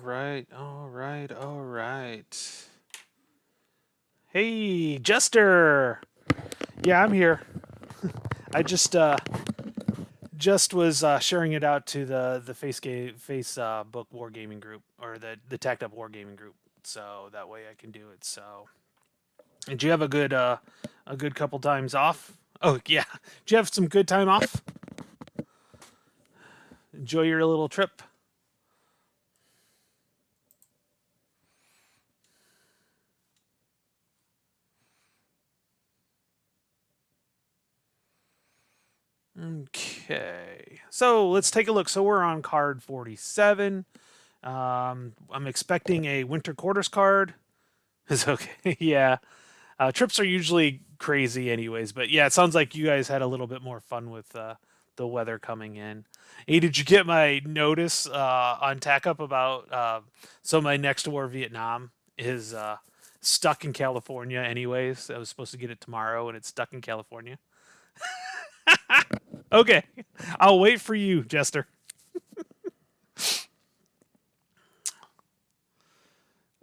right, all right, all right. Hey, Jester. Yeah, I'm here. I just was sharing it out to the face book wargaming group or the tacked up wargaming group, so that way I can do it. So, did you have a good couple times off? Oh yeah, did you have some good time off? Enjoy your little trip. Okay, so let's take a look. So we're on card 47. I'm expecting a winter quarters card. It's okay. Yeah. Trips are usually crazy, anyways. But yeah, it sounds like you guys had a little bit more fun with the weather coming in. Hey, did you get my notice on Tack Up about so my next war, Vietnam, is stuck in California, anyways? I was supposed to get it tomorrow, and it's stuck in California. Okay, I'll wait for you, Jester.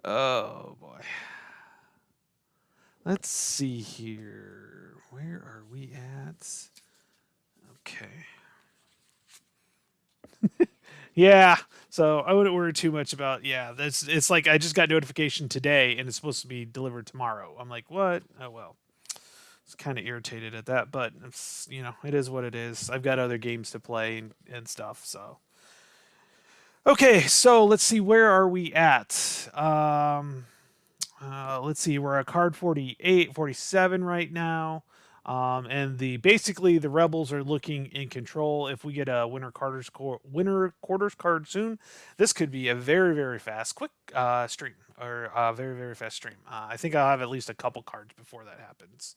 Oh boy. Let's see here. Where are we at? Okay. Yeah. So I wouldn't worry too much about. Yeah, that's. It's like I just got notification today, and it's supposed to be delivered tomorrow. I'm like, what? Oh well. It's kind of irritated at that, but it's it is what it is. I've got other games to play and stuff. So okay. So let's see. Where are we at? Let's see. We're at card 48, 47 right now. And the basically the rebels are looking in control. If we get a winter quarters card soon, this could be a very fast quick stream or a very fast stream. I think I'll have at least a couple cards before that happens.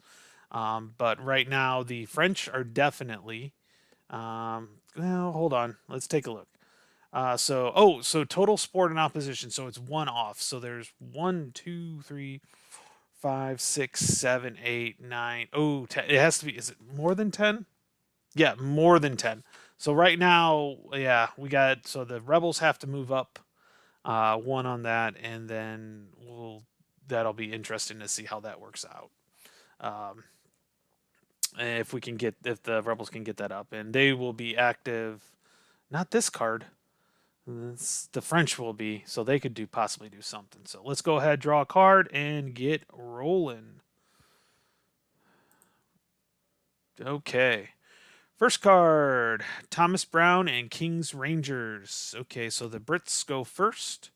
But right now the French are definitely. Well, hold on. Let's take a look. So total sport and opposition. So it's one off. So there's one, two, three, five, six, seven, eight, nine. Oh, 10. It has to be. Is it more than 10? Yeah, more than 10. So right now, yeah, we got. So the rebels have to move up one on that, and then that'll be interesting to see how that works out. Um, if we can get if the rebels can get that up, and they will be active. Not this card. The French will be, so they could possibly do something. So let's go ahead, draw a card, and get rolling. Okay. First card, Thomas Brown and King's Rangers. Okay, so the Brits go first.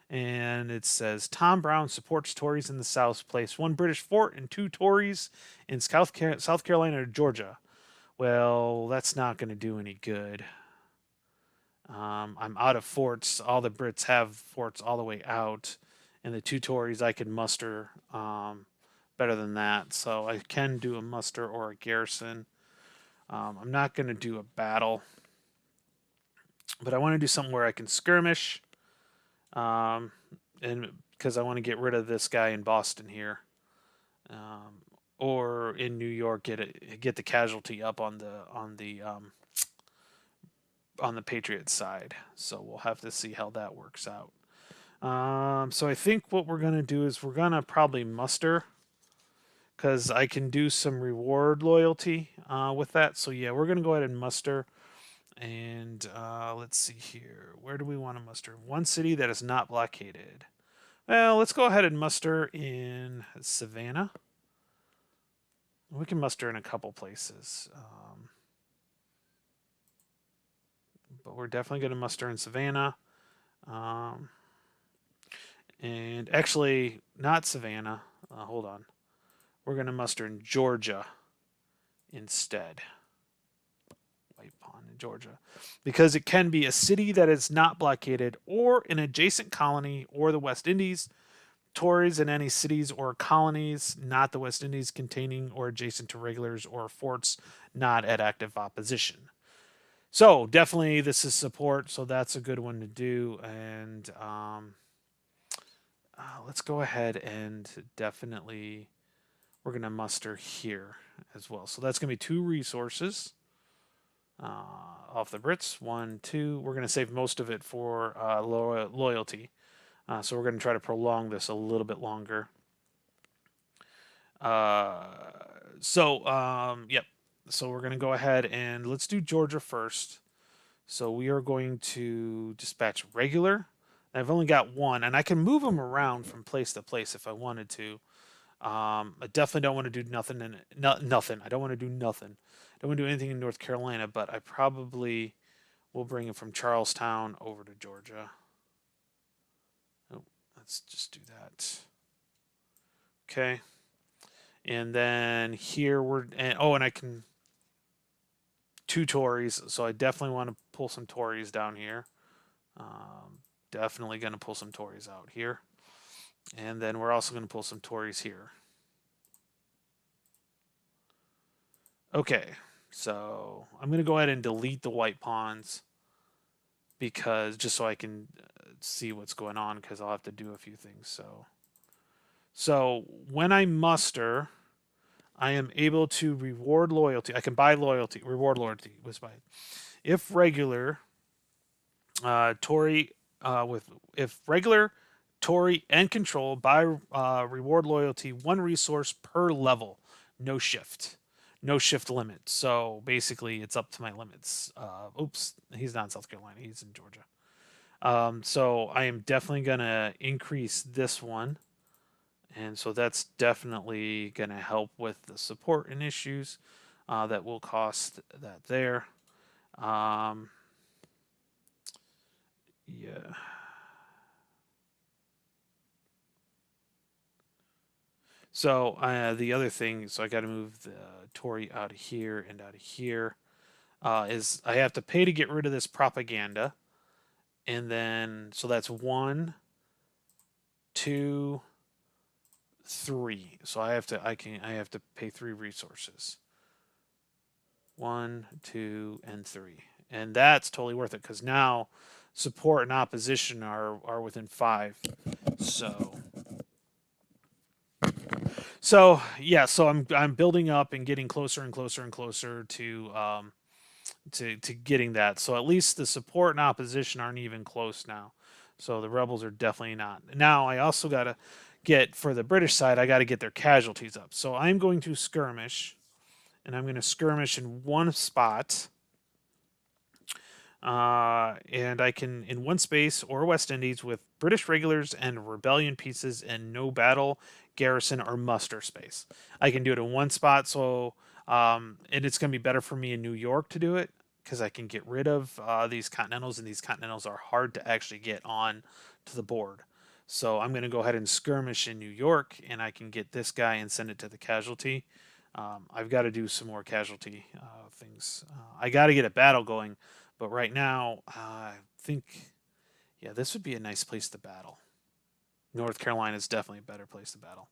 And it says Tom Brown supports Tories in the South. Place one British fort and two Tories in South Carolina or Georgia. Well, that's not going to do any good. I'm out of forts. All the Brits have forts all the way out, and the two Tories I can muster better than that. So I can do a muster or a garrison. I'm not going to do a battle, but I want to do something where I can skirmish, and because I want to get rid of this guy in Boston here, or in New York, get the casualty up on the Patriots side. So we'll have to see how that works out. So I think what we're gonna do is we're gonna probably muster because I can do some reward loyalty with that. So yeah, we're gonna go ahead and muster. And let's see here. Where do we want to muster? One city that is not blockaded. Well, let's go ahead and muster in Savannah. We can muster in a couple places. But we're definitely going to muster in Savannah. Um, and actually, not Savannah. Hold on. We're going to muster in Georgia instead. White Pond in Georgia. Because it can be a city that is not blockaded or an adjacent colony or the West Indies. Tories in any cities or colonies, not the West Indies, containing or adjacent to regulars or forts not at active opposition. So definitely this is support, so that's a good one to do. And let's go ahead and definitely we're going to muster here as well. So that's going to be two resources. off the Brits. 1, 2. We're going to save most of it for loyalty. So we're going to try to prolong this a little bit longer. Yep. So we're going to go ahead and let's do Georgia first. So we are going to dispatch regular. I've only got one, and I can move them around from place to place if I wanted to. I definitely don't want to do nothing in nothing. I don't want to do nothing. I don't want to do anything in North Carolina, but I probably will bring it from Charlestown over to Georgia. Oh, let's just do that. Okay. And then here and I can 2 Tories, so I definitely want to pull some Tories down here. Definitely going to pull some Tories out here. And then we're also going to pull some Tories here. Okay, so I'm going to go ahead and delete the white pawns because just so I can see what's going on because I'll have to do a few things. So when I muster, I am able to reward loyalty. I can buy loyalty, reward loyalty was by if regular Tory if regular Tory and control buy reward loyalty 1 resource per level, no shift. No shift limit. So basically, it's up to my limits. Oops, he's not in South Carolina. He's in Georgia. So I am definitely going to increase this one. And so that's definitely going to help with the support and issues that will cost that there. Yeah. So the other thing, so I got to move the Tory out of here and out of here. Is I have to pay to get rid of this propaganda, and then so that's 1, 2, 3. So I have to pay 3 resources. 1, 2, and 3, and that's totally worth it because now support and opposition are within 5. So yeah, so I'm building up and getting closer and closer and closer to getting that. So at least the support and opposition aren't even close now. So the rebels are definitely not. Now I also got to get for the British side. I got to get their casualties up. So I'm going to skirmish, and I'm going to skirmish in one spot. And I can in one space or West Indies with British regulars and rebellion pieces and no battle, garrison, or muster space. I can do it in one spot, so and it's going to be better for me in New York to do it because I can get rid of these continentals, and these continentals are hard to actually get on to the board. So I'm going to go ahead and skirmish in New York, and I can get this guy and send it to the casualty. I've got to do some more casualty things. I got to get a battle going, but right now, I think, yeah, this would be a nice place to battle. North Carolina is definitely a better place to battle.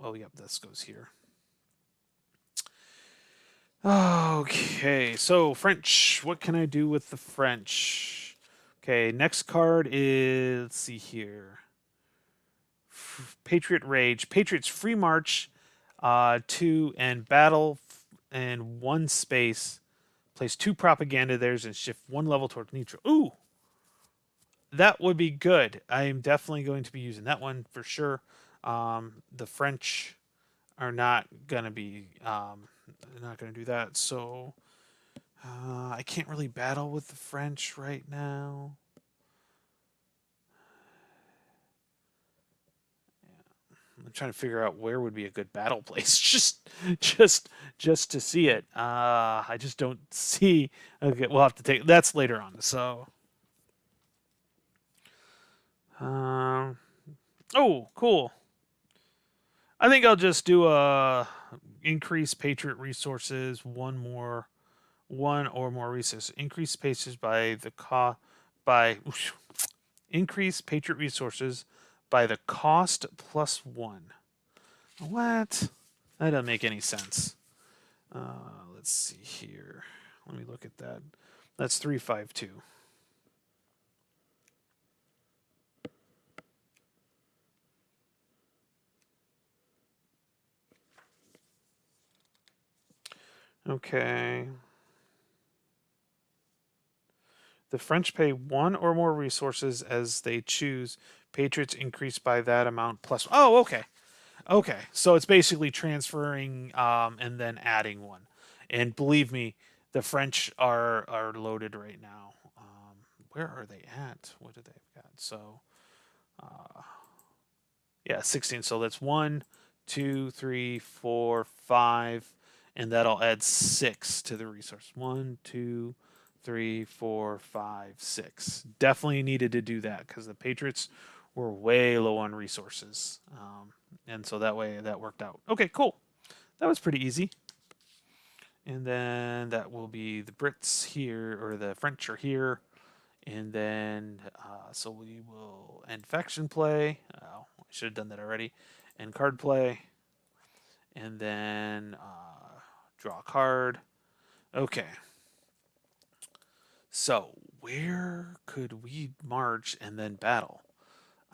Oh, yep, this goes here. Okay, so French. What can I do with the French? Okay, next card is, let's see here. Patriot Rage. Patriots Free March 2 and battle in 1 space. Place 2 propaganda theirs and shift 1 level towards neutral. Ooh, that would be good. I am definitely going to be using that one for sure. The French are not gonna be not gonna do that. So I can't really battle with the French right now. I'm trying to figure out where would be a good battle place, just to see it. I just don't see. Okay, we'll have to take that's later on. So, oh, cool. I think I'll just do a increase Patriot resources, one or more resources. Increase paces by the by increase Patriot resources by the cost +1. What? That doesn't make any sense. Let's see here. Let me look at that. That's 352. Okay. The French pay one or more resources as they choose. Patriots increase by that amount plus. Oh, okay. Okay. So it's basically transferring and then adding one. And believe me, the French are loaded right now. Where are they at? What do they got? So uh, yeah, 16. So that's 1, 2, 3, 4, 5, and that'll add 6 to the resource. 1, 2, 3, 4, 5, 6. Definitely needed to do that because the Patriots were way low on resources. And so that way that worked out. Okay, cool. That was pretty easy. And then that will be the Brits here, or the French are here. And then, so we will end faction play. Oh, I should have done that already. End card play. And then draw a card. Okay. So, where could we march and then battle?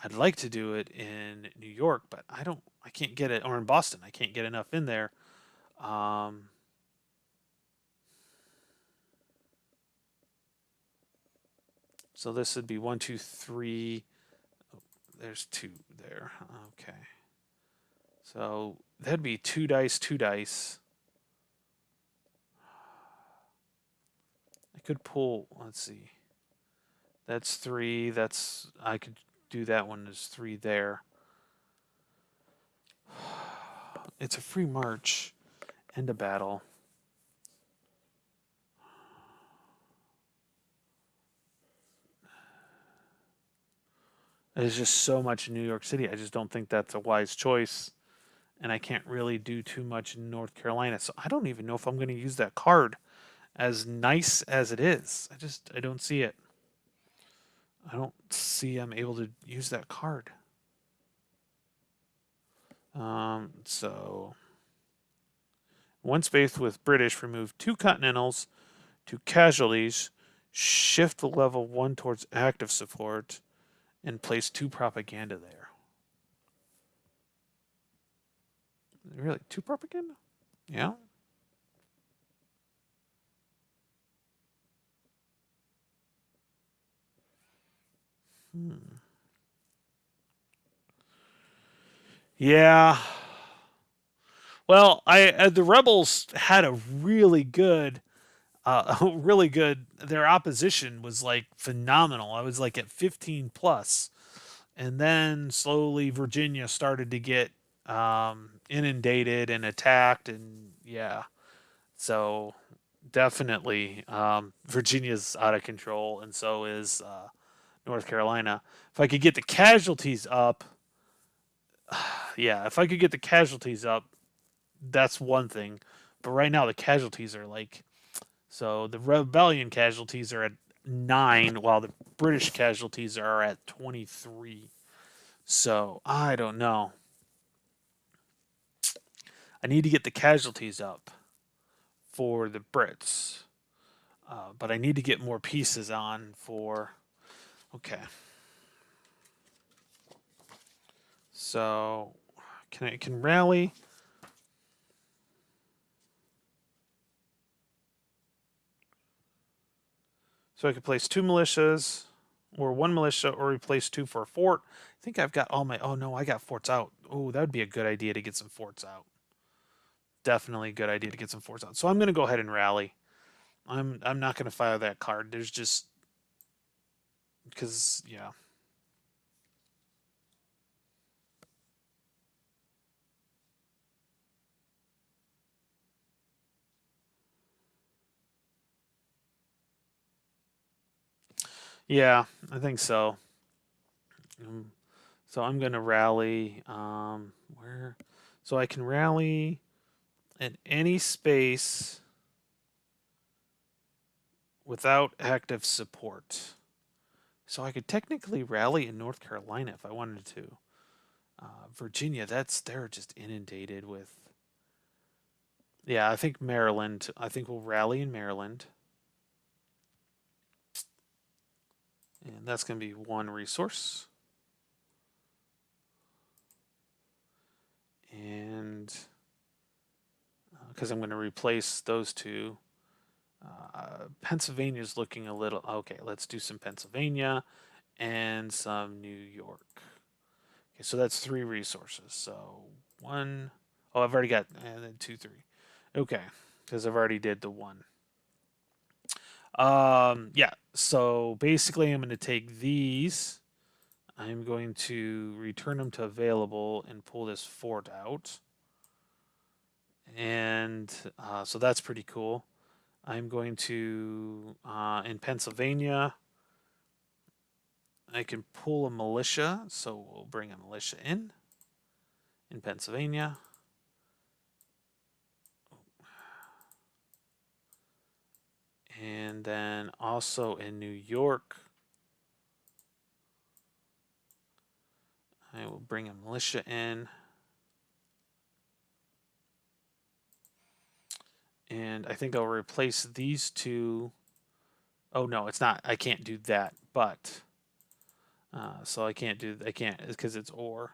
I'd like to do it in New York, but I can't get it, or in Boston. I can't get enough in there. Um, so this would be 1, 2, 3. Oh, there's 2 there. Okay. So that'd be 2 dice, 2 dice. I could pull, let's see. That's 3. I could do that one as 3 there. It's a free march. End a battle. There's just so much in New York City. I just don't think that's a wise choice. And I can't really do too much in North Carolina. So I don't even know if I'm going to use that card, as nice as it is. I don't see it. I don't see I'm able to use that card. So once faced with British, remove 2 continentals, 2 casualties, shift the level 1 towards active support, and place 2 propaganda there. Really? 2 propaganda? Yeah. Yeah. Well, the rebels had a really good, really good. Their opposition was like phenomenal. I was like at 15 plus, and then slowly Virginia started to get inundated and attacked, and yeah, so definitely Virginia's out of control, and so is North Carolina. If I could get the casualties up, yeah, if I could get the casualties up, that's one thing. But right now the casualties are like, so the rebellion casualties are at 9, while the British casualties are at 23. So I don't know. I need to get the casualties up for the Brits, but I need to get more pieces on for. Okay. So can rally. So I could place 2 militias, or 1 militia, or replace 2 for a fort. I think I've got all my. Oh no, I got forts out. Oh, that would be a good idea to get some forts out. Definitely a good idea to get some forts out. So I'm going to go ahead and rally. I'm not going to fire that card. There's just because yeah. Yeah, I think so. Um, so I'm going to rally. Where? So I can rally in any space without active support. So I could technically rally in North Carolina if I wanted to. Virginia, they're just inundated with. Yeah, I think Maryland. I think we'll rally in Maryland, and that's going to be 1 resource. And because I'm going to replace those two. Pennsylvania's looking a little okay. Let's do some Pennsylvania and some New York. Okay, so that's 3 resources. So 1. Oh, I've already got and then 2, 3. Okay, because I've already did the 1. Yeah. So basically, I'm going to take these. I'm going to return them to available and pull this fort out. And so that's pretty cool. I'm going to, in Pennsylvania, I can pull a militia. So we'll bring a militia in Pennsylvania. And then also in New York, I will bring a militia in. And I think I'll replace these two. Oh, no, it's not. I can't do that. But, so I can't because it's or.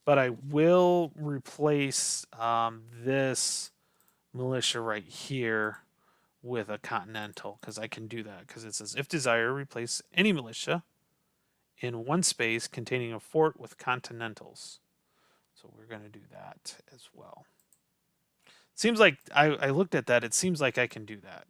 But I will replace this militia right here with a continental because I can do that because it says if desired, replace any militia in one space containing a fort with continentals. So we're going to do that as well. Seems like I looked at that. It seems like I can do that.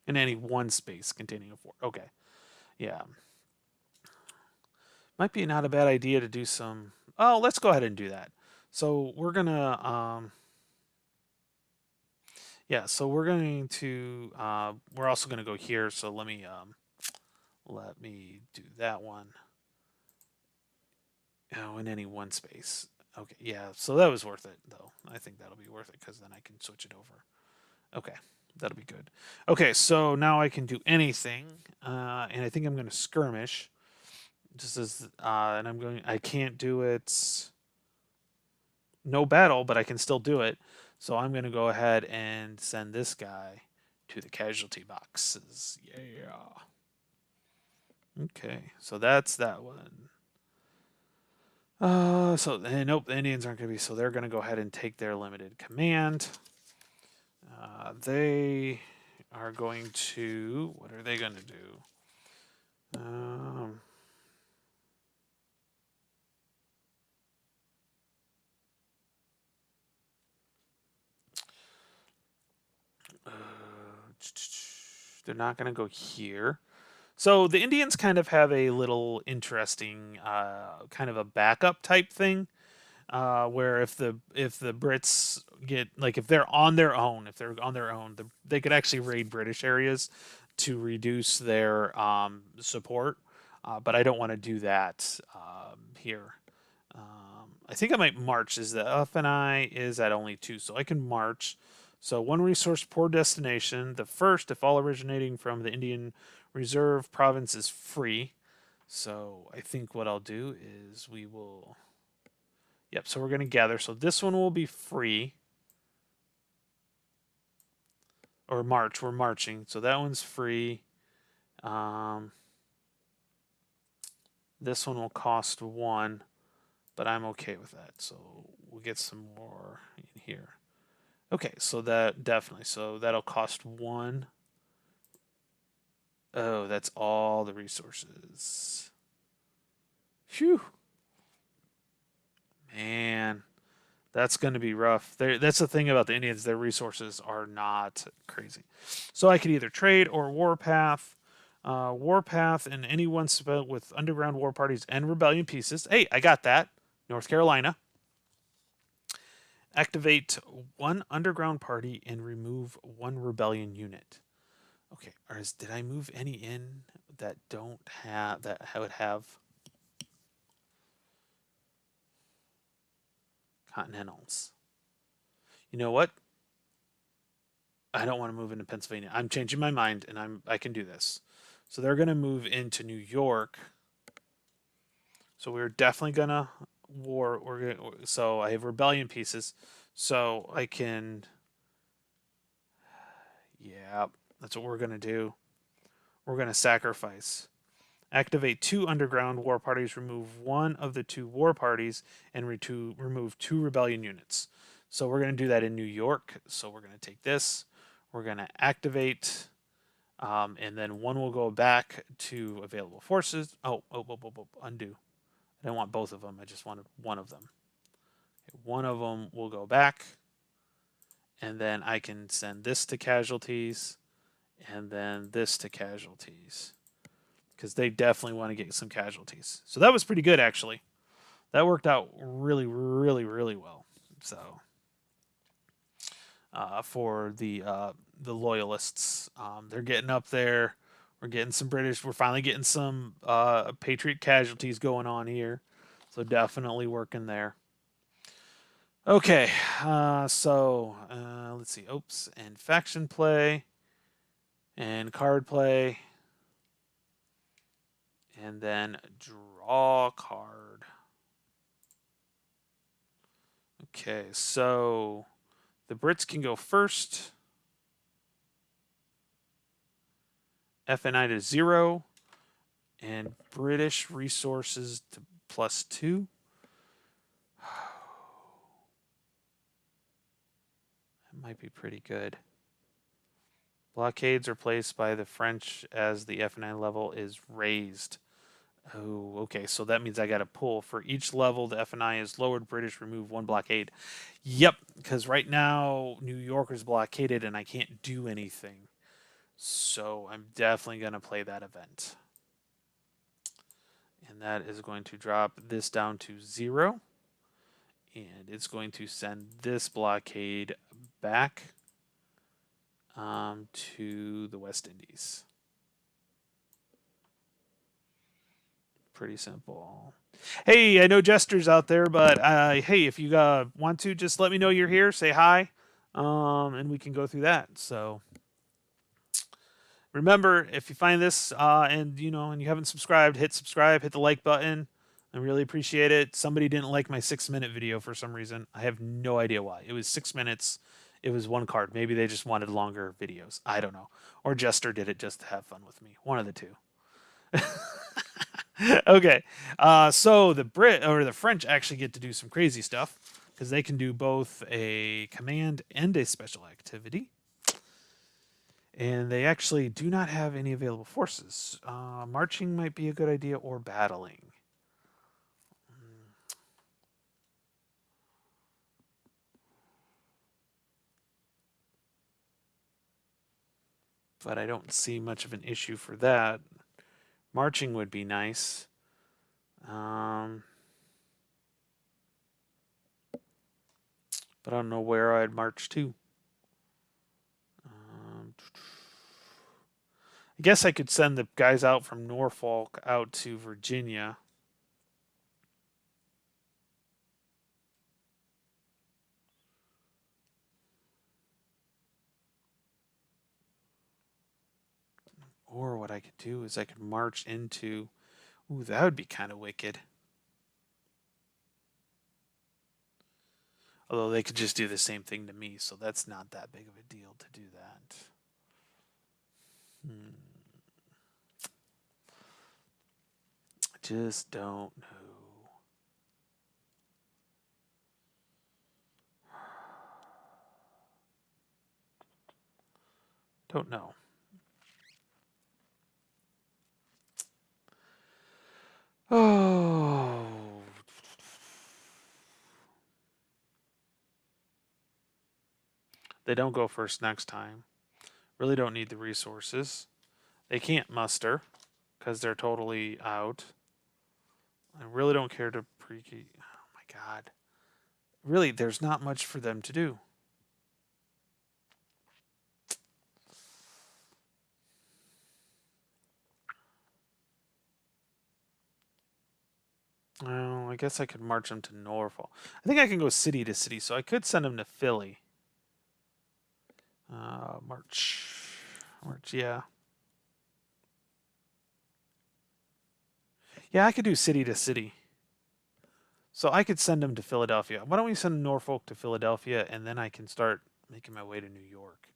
In any one space containing a fort. Okay. Yeah. Might be not a bad idea to do some. Oh, let's go ahead and do that. So we're gonna. Yeah. So we're going to. We're also gonna go here. So let me. Let me do that one. Oh, in any one space. Okay. Yeah. So that was worth it, though. I think that'll be worth it because then I can switch it over. Okay. That'll be good. Okay. So now I can do anything, and I think I'm gonna skirmish. Just as and I can't do it no battle, but I can still do it. So I'm going to go ahead and send this guy to the casualty boxes. Yeah. Okay, so that's that one. Nope, the Indians aren't going to be. So they're going to go ahead and take their limited command. They are going to. What are they going to do? They're not going to go here. So the Indians kind of have a little interesting kind of a backup type thing, where if the Brits get like if they're on their own, they could actually raid British areas to reduce their support. But I don't want to do that here. I think I might march. Is the FNI is at only 2, so I can march. So 1 resource per destination. The first, if all originating from the Indian Reserve province, is free. So I think what I'll do is we will. Yep. So we're going to gather. So this one will be free. Or march. We're marching. So that one's free. This one will cost 1, but I'm okay with that. So we'll get some more in here. Okay, so that definitely. So that'll cost 1. Oh, that's all the resources. Phew. Man, that's going to be rough. That's the thing about the Indians. Their resources are not crazy. So I could either trade or Warpath. Warpath and anyone spent with underground war parties and rebellion pieces. Hey, I got that. North Carolina. Activate 1 underground party and remove 1 rebellion unit. Okay, did I move any in that don't have that would have continentals? You know what? I don't want to move into Pennsylvania. I'm changing my mind, and I can do this. So they're gonna move into New York. So we're definitely gonna war. So I have rebellion pieces, so I can. Yeah, that's what we're gonna do. We're gonna sacrifice. Activate 2 underground war parties, remove 1 of the 2 war parties, and remove 2 rebellion units. So we're going to do that in New York. So we're going to take this. We're going to activate, and then 1 will go back to available forces. Undo. I don't want both of them. I just wanted 1 of them. Okay, 1 of them will go back, and then I can send this to casualties, and then this to casualties, because they definitely want to get some casualties. So that was pretty good, actually. That worked out really, really, really well. So for the loyalists, they're getting up there. We're getting some British. We're finally getting some Patriot casualties going on here. So definitely working there. Okay, so let's see. Oops, and faction play, and card play, and then draw card. Okay, so the Brits can go first. FNI to 0, and British resources to +2. That might be pretty good. Blockades are placed by the French as the FNI level is raised. Oh, okay. So that means I got to pull. For each level the FNI is lowered, British remove 1 blockade. Yep, because right now New York is blockaded and I can't do anything. So I'm definitely going to play that event. And that is going to drop this down to 0. And it's going to send this blockade back to the West Indies. Pretty simple. Hey, I know Jester's out there, but hey, if you want to, just let me know you're here. Say hi, and we can go through that. So remember, if you find this and you haven't subscribed, hit subscribe, hit the like button. I really appreciate it. Somebody didn't like my 6-minute video for some reason. I have no idea why. It was 6 minutes. It was 1 card. Maybe they just wanted longer videos. I don't know. Or Jester did it just to have fun with me. One of the two. Okay. So the French actually get to do some crazy stuff because they can do both a command and a special activity. And they actually do not have any available forces. Marching might be a good idea, or battling. But I don't see much of an issue for that. Marching would be nice. But I don't know where I'd march to. I guess I could send the guys out from Norfolk out to Virginia. Or what I could do is I could march into... Ooh, that would be kind of wicked. Although they could just do the same thing to me, so that's not that big of a deal to do that. I just don't know. Don't know. Oh. They don't go first next time. Really don't need the resources. They can't muster because they're totally out. I really don't care to pre-key. Oh my god. Really, there's not much for them to do. Well, I guess I could march them to Norfolk. I think I can go city to city, so I could send them to Philly. March, yeah. Yeah, I could do city to city. So I could send them to Philadelphia. Why don't we send Norfolk to Philadelphia, and then I can start making my way to New York.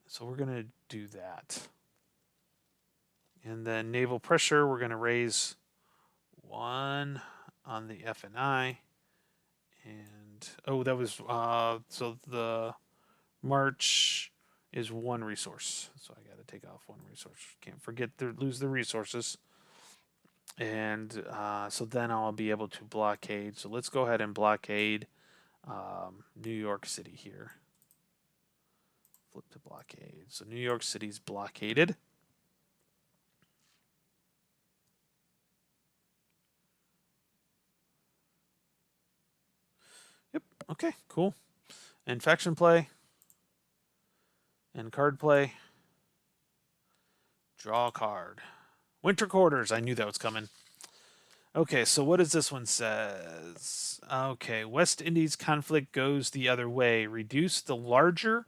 So we're going to do that. And then naval pressure, we're going to raise 1 on the FNI. And, oh, that was, so the March is 1 resource. So I got to take off 1 resource. Can't forget to lose the resources. And so then I'll be able to blockade. So let's go ahead and blockade New York City here. Flip to blockade. So New York City's blockaded. Yep. Okay, cool. And faction play. And card play. Draw a card. Winter quarters. I knew that was coming. Okay, so what does this one says? Okay, West Indies conflict goes the other way. Reduce the larger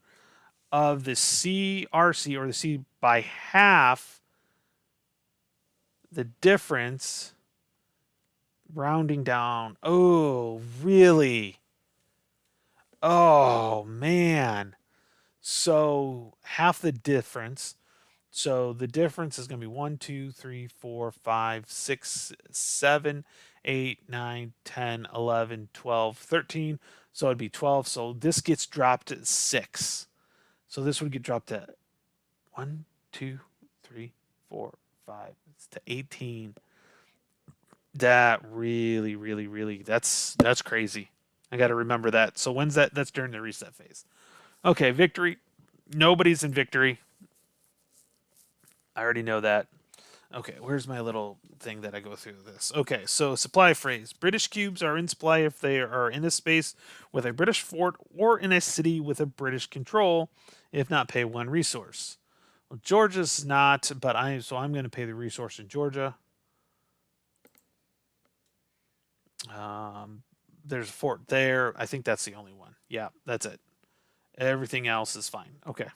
of the CRC or the C by half. The difference, rounding down. Oh, really? Oh, man. So half the difference. So the difference is going to be 1, 2, 3, 4, 5, 6, 7, 8, 9, 10, 11, 12, 13. So it'd be 12. So this gets dropped at 6. So this would get dropped at 1, 2, 3, 4, 5. It's to 18. That really, that's crazy. I got to remember that. So when's that? That's during the reset phase. Okay, victory. Nobody's in victory. I already know that. Okay, where's my little thing that I go through this? Okay, so supply phrase. British cubes are in supply if they are in a space with a British fort or in a city with a British control, if not pay 1 resource. Well, Georgia's not, but I'm going to pay the resource in Georgia. There's a fort there. I think that's the only one. Yeah, that's it. Everything else is fine. Okay.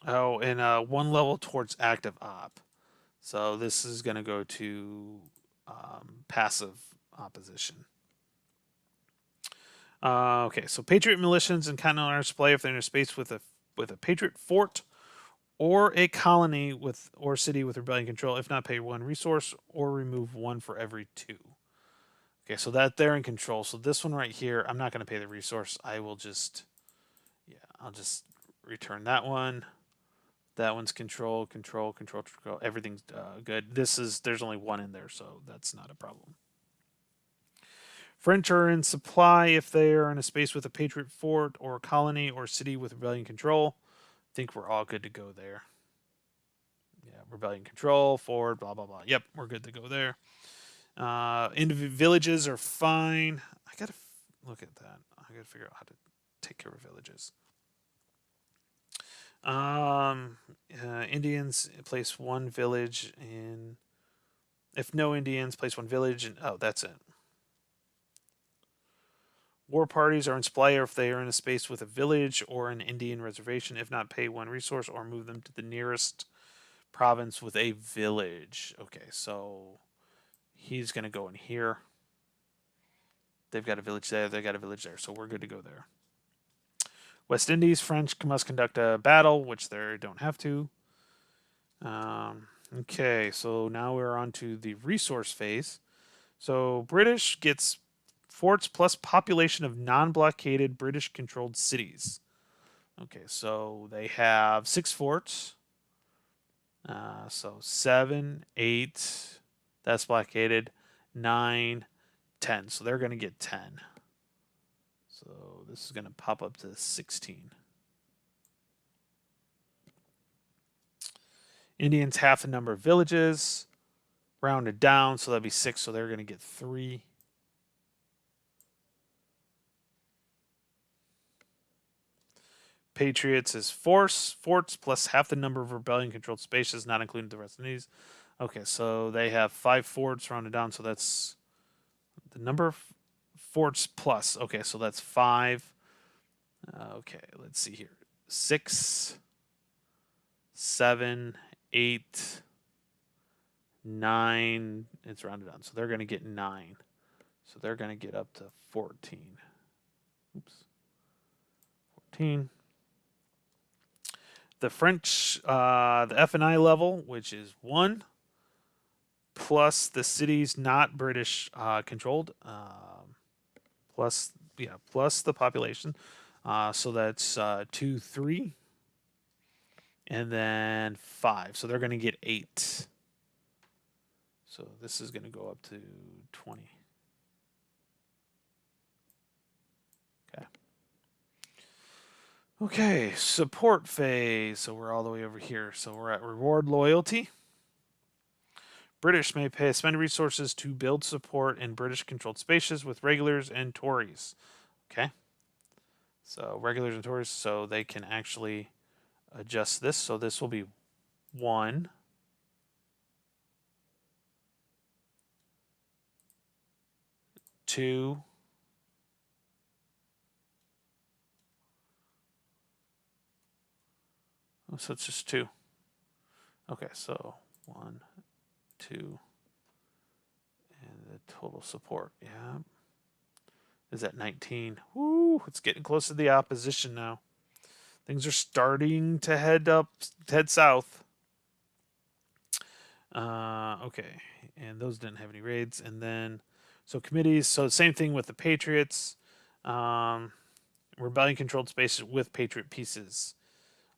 Oh, and 1 level towards active op. So this is going to go to passive opposition. Okay, so Patriot militias and continental display if they're in a space with a Patriot fort or a colony with or city with rebellion control, if not pay 1 resource or remove 1 for every 2. Okay, so that they're in control. So this one right here, I'm not going to pay the resource. I will just, I'll just return that one. That one's control. Everything's good. There's only 1 in there, so that's not a problem. French are in supply if they are in a space with a Patriot fort or a colony or city with rebellion control. I think we're all good to go there. Yeah, rebellion control, forward, blah, blah, blah. Yep, we're good to go there. Villages are fine. I got to look at that. I got to figure out how to take care of villages. Indians place 1 village in. If no Indians, place 1 village in. Oh, that's it. War parties are in supply if they are in a space with a village or an Indian reservation. If not, pay 1 resource or move them to the nearest province with a village. Okay, so he's going to go in here. They've got a village there. They got a village there. So we're good to go there. West Indies, French must conduct a battle, which they don't have to. Okay, so now we're on to the resource phase. So British gets forts plus population of non-blockaded British-controlled cities. Okay, so they have 6 forts. So 7, 8, that's blockaded. 9, 10. So they're going to get 10. So this is going to pop up to 16. Indians half the number of villages. Rounded down, so that'd be 6. So they're going to get 3. Patriots is forts plus half the number of rebellion-controlled spaces, not including the rest of these. Okay, so they have 5 forts rounded down, so that's the number of forts plus. Okay, so that's 5. Okay, let's see here. 6, 7, 8, 9. It's rounded down, so they're going to get 9. So they're going to get up to 14. Oops. 14. The French, the F&I level, which is 1, plus the cities not British controlled, plus plus the population. So that's 2, 3, and then 5. So they're going to get 8. So this is going to go up to 20. Okay. Okay, support phase. So we're all the way over here. So we're at reward loyalty. British may spend resources to build support in British-controlled spaces with regulars and Tories. Okay. So regulars and Tories, so they can actually adjust this. So this will be 1. 2. Oh, so it's just 2. Okay, so 1, 2, and the total support. Yeah. Is at 19. Woo, it's getting close to the opposition now. Things are starting to head south. Okay, and those didn't have any raids. And then, so committees. So same thing with the Patriots. Rebellion-controlled spaces with Patriot pieces.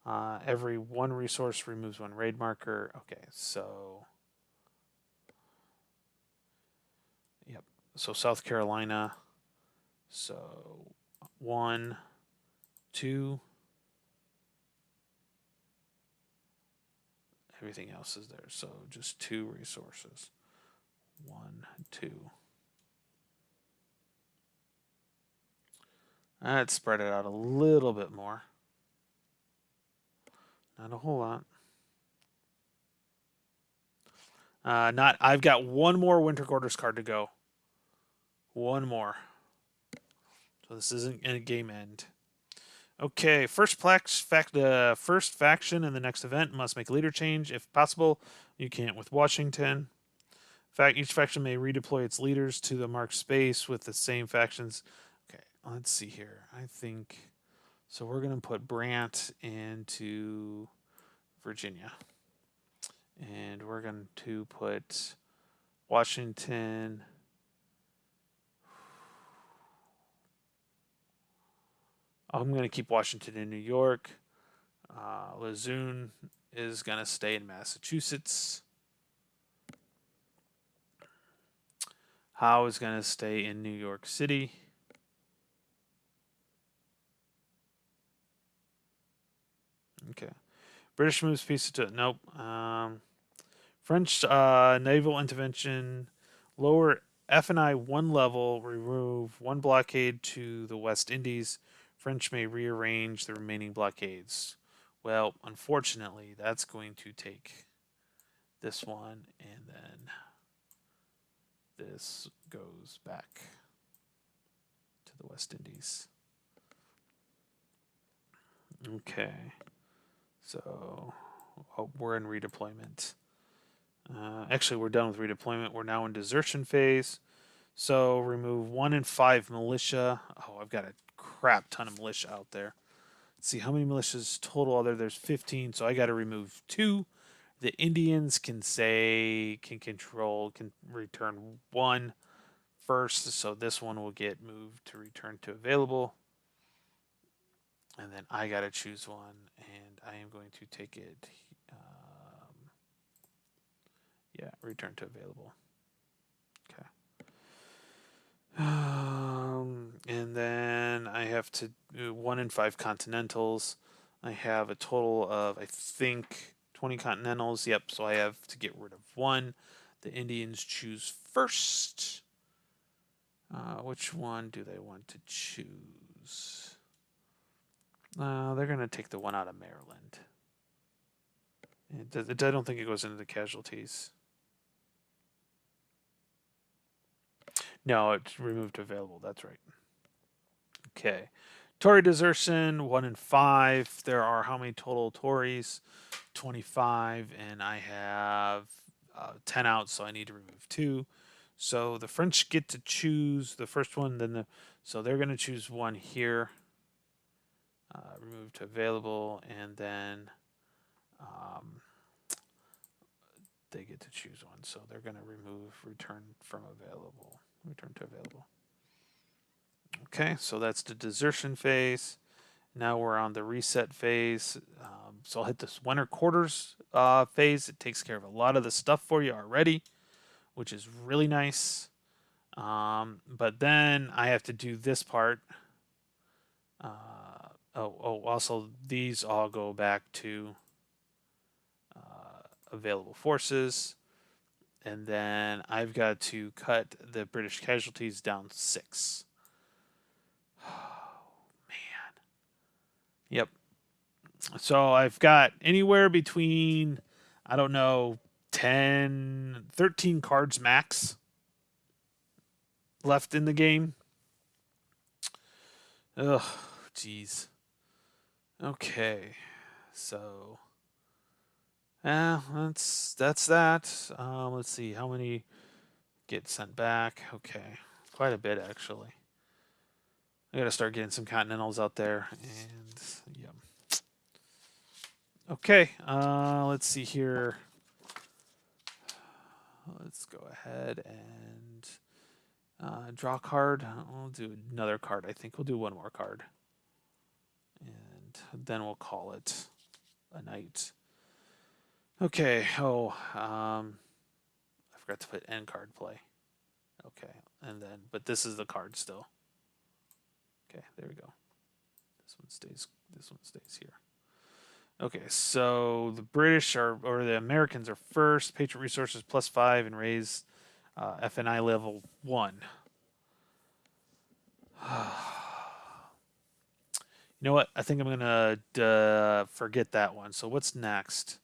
Every 1 resource removes 1 raid marker. Okay, so yep. So South Carolina. So 1, 2. Everything else is there. So just 2 resources. 1, 2. I'd spread it out a little bit more. Not a whole lot. I've got 1 more Winter Quarters card to go. 1 more. So this isn't a game end. Okay, first faction in the next event must make a leader change if possible. You can't with Washington. Each faction may redeploy its leaders to the marked space with the same factions. Okay, let's see here. I think so. We're going to put Brant into Virginia, and we're going to put Washington. I'm going to keep Washington in New York. Lejeune is going to stay in Massachusetts. Howe is going to stay in New York City. Okay. British moves pieces to nope. French naval intervention, lower F&I 1 level, remove 1 blockade to the West Indies. French may rearrange the remaining blockades. Well, unfortunately, that's going to take this one, and then this goes back to the West Indies. Okay. So we're in redeployment. Actually, we're done with redeployment. We're now in desertion phase. So remove 1 and 5 militia. Oh, I've got a crap ton of militia out there. Let's see how many militias total. There's 15. So I got to remove 2. The Indians can return 1 first. So this one will get moved to return to available. And then I got to choose 1, and I am going to take it. Return to available. Okay. And then I have to do 1 and 5 continentals. I have a total of, I think, 20 continentals. Yep, so I have to get rid of 1. The Indians choose first. Which one do they want to choose? They're going to take the one out of Maryland. I don't think it goes into the casualties. No, it's removed available. That's right. Okay. Tory desertion, 1 and 5. There are how many total Tories? 25, and I have 10 out, so I need to remove 2. So the French get to choose the first one, so they're going to choose 1 here. Remove to available, and then Um, they get to choose one, so they're going to remove return from available. Return to available. Okay, so that's the desertion phase. Now we're on the reset phase. So I'll hit this winter quarters phase. It takes care of a lot of the stuff for you already, which is really nice. But then I have to do this part. Also, these all go back to available forces. And then I've got to cut the British casualties down 6. Oh, man. Yep. So I've got anywhere between, I don't know, 10, 13 cards max left in the game. Ugh, jeez. Okay. So, that's that. Let's see how many get sent back. Okay, quite a bit actually. I gotta start getting some Continentals out there, and yeah. Okay, let's see here. Let's go ahead and draw a card. We'll do another card. I think we'll do one more card, and then we'll call it a night. Okay. I forgot to put end card play. Okay, and then but this is the card still. Okay, there we go. This one stays. This one stays here. Okay, so the British or the Americans are first. Patriot resources +5 and raise FNI level 1. You know what? I think I'm gonna forget that one. So what's next?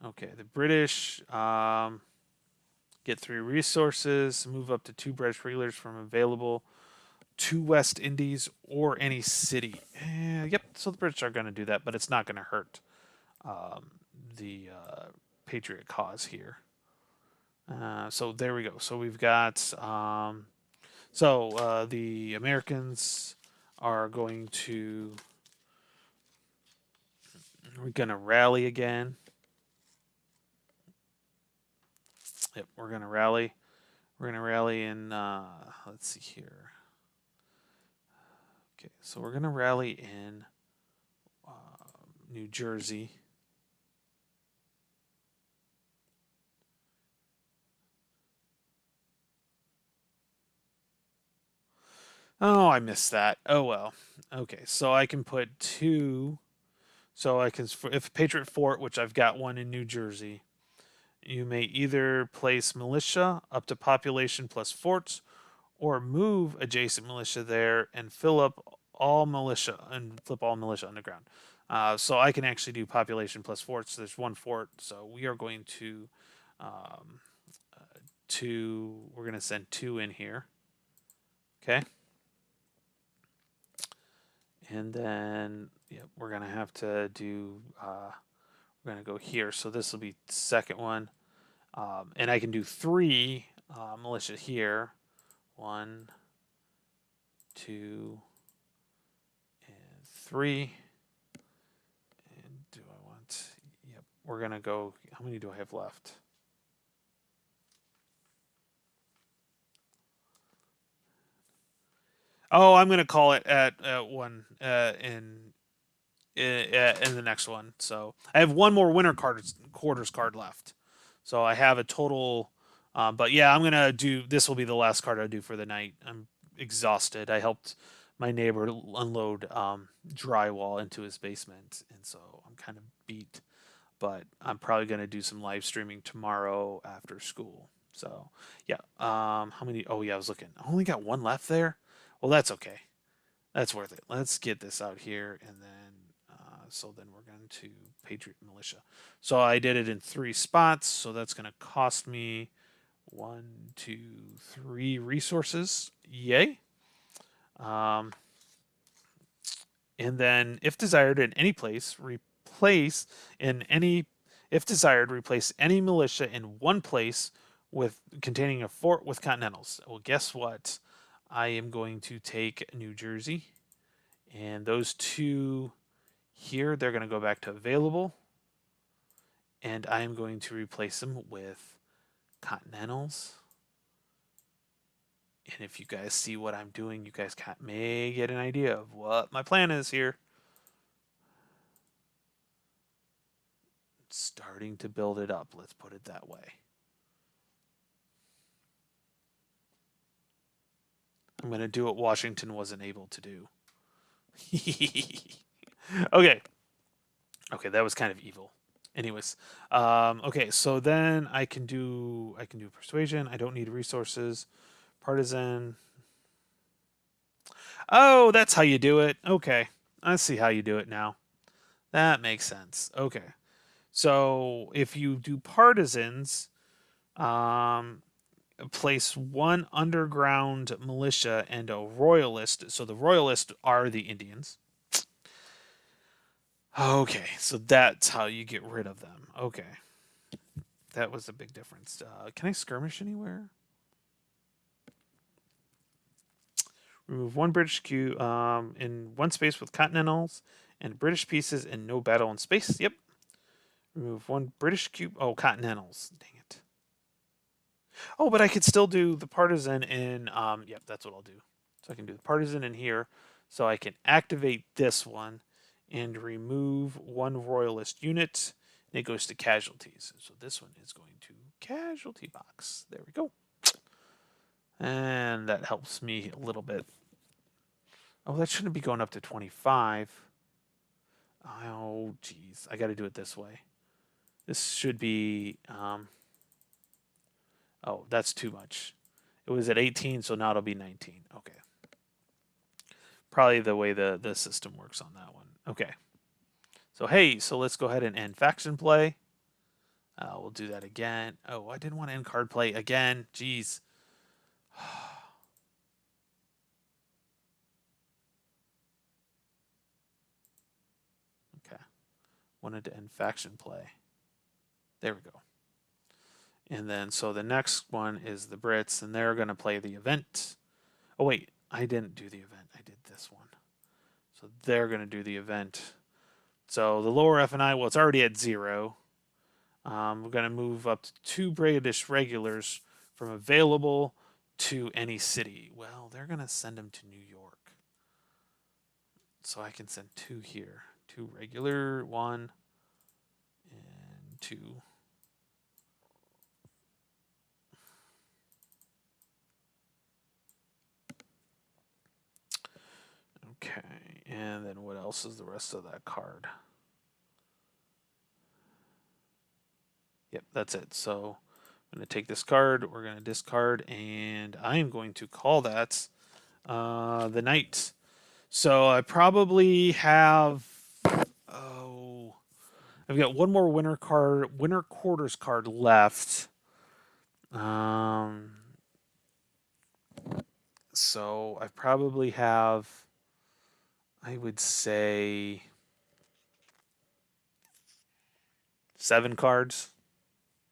Okay, the British get 3 resources, move up to 2 British regulars from available 2 West Indies or any city. Yep, so the British are going to do that, but it's not going to hurt the Patriot cause here. So there we go. So we've got the Americans are going to we're going to rally again. Yep, we're going to rally. We're going to rally in let's see here. Okay, so we're going to rally in New Jersey. Oh, I missed that. Oh well. Okay, so I can put 2. So I can, if Patriot Fort, which I've got one in New Jersey, you may either place militia up to population plus forts, or move adjacent militia there and fill up all militia and flip all militia underground. So I can actually do population plus forts. There's 1 fort, so we are going to we're going to send 2 in here. Okay. And then we're going to have to do, we're going to go here. So this will be the second one. And I can do 3 militia here. 1, 2, and 3. And do I want, yep, we're going to go, how many do I have left? Oh, I'm going to call it at 1 in the next one. So I have 1 more winter quarters card left. So I have a total. But yeah, I'm gonna do. This will be the last card I do for the night. I'm exhausted. I helped my neighbor unload drywall into his basement, and so I'm kind of beat. But I'm probably gonna do some live streaming tomorrow after school. So yeah. How many? Oh yeah, I was looking. I only got 1 left there. Well, that's okay. That's worth it. Let's get this out here, and then so then we're going to Patriot Militia. So I did it in 3 spots, so that's going to cost me 1, 2, 3 resources. Yay! And then, if desired, in any place, replace any militia in 1 place with containing a fort with Continentals. Well, guess what? I am going to take New Jersey, and those 2 here, they're going to go back to available. and I am going to replace them with Continentals. And if you guys see what I'm doing, you guys may get an idea of what my plan is here. Starting to build it up, let's put it that way. I'm going to do what Washington wasn't able to do. Okay. Okay, that was kind of evil. Anyways, okay, so then I can do persuasion. I don't need resources. Partisan. Oh, that's how you do it. Okay, I see how you do it now. That makes sense. Okay, so if you do partisans, place one underground militia and a royalist. So the royalists are the Indians. Okay, so that's how you get rid of them. Okay, that was a big difference. Can I skirmish anywhere? Remove one British cube in one space with Continentals and British pieces and no battle in space. Yep. Remove one British cube. Oh, Continentals. Dang it. Oh, but I could still do the partisan in. Yep, that's what I'll do. So I can do the partisan in here. So I can activate this one and remove one royalist unit. And it goes to casualties. So this one is going to casualty box. There we go. And that helps me a little bit. Oh, that shouldn't be going up to 25. Oh, geez. I got to do it this way. This should be... oh, that's too much. It was at 18, so now it'll be 19. Okay. Probably the way the system works on that one. Okay. So, hey, so let's go ahead and end faction play. We'll do that again. Oh, I didn't want to end card play again. Jeez. Okay. Wanted to end faction play. There we go. And then, so the next one is the Brits, and they're going to play the event. Oh, wait. I didn't do the event. I did this one. So they're going to do the event. So the lower F&I, well, it's already at 0. We're going to move up to 2 British regulars from available to any city. Well, they're going to send them to New York. So I can send 2 here. 2 regular, 1, and 2. Okay, and then what else is the rest of that card? Yep, that's it. So I'm going to take this card, we're going to discard, and I'm going to call that the Knight. So I probably have, I've got one more winter quarters card left. So I probably have, I would say, 7 cards.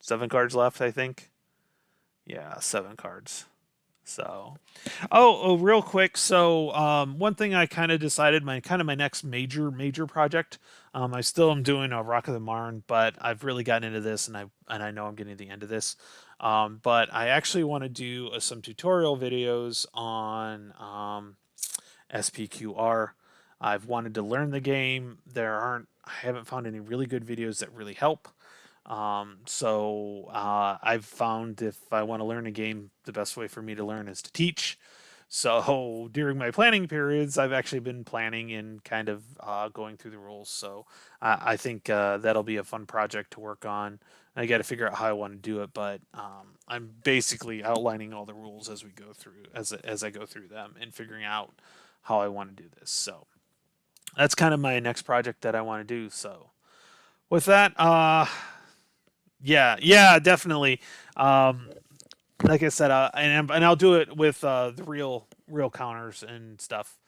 7 cards left, I think. Yeah, 7 cards. So, real quick. So, one thing I kind of decided, my next major project. I still am doing a Rock of the Marne, but I've really gotten into this, and I know I'm getting to the end of this. But I actually want to do some tutorial videos on SPQR. I've wanted to learn the game. I haven't found any really good videos that really help. So I've found if I want to learn a game, the best way for me to learn is to teach. So during my planning periods, I've actually been planning and kind of going through the rules. So I think that'll be a fun project to work on. I got to figure out how I want to do it, but I'm basically outlining all the rules as we go through, as I go through them, and figuring out how I want to do this. So that's kind of my next project that I want to do. So with that, yeah, definitely. Like I said, and I'll do it with the real counters and stuff,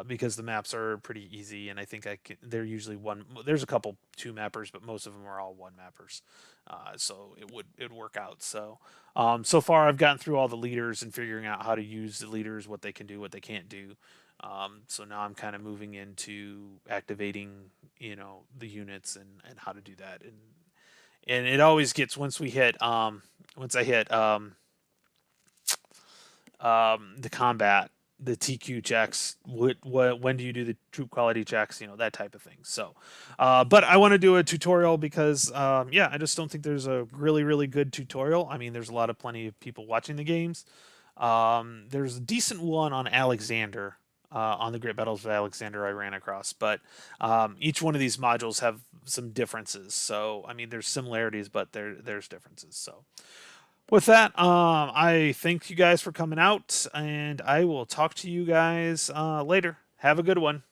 because the maps are pretty easy, and I think they're usually one. There's a couple 2 mappers, but most of them are all 1 mappers, so it'd work out. So so far I've gotten through all the leaders and figuring out how to use the leaders, what they can do, what they can't do. So now I'm kind of moving into activating, the units and how to do that, and it always gets once we hit once I hit the combat, the TQ checks. When do you do the troop quality checks? That type of thing. So, but I want to do a tutorial because, yeah, I just don't think there's a really, really good tutorial. I mean, there's a lot of plenty of people watching the games. There's a decent one on Alexander. On the Great Battles of Alexander, I ran across, but each one of these modules have some differences. So, I mean, there's similarities, but there's differences. So, with that, I thank you guys for coming out, and I will talk to you guys later. Have a good one.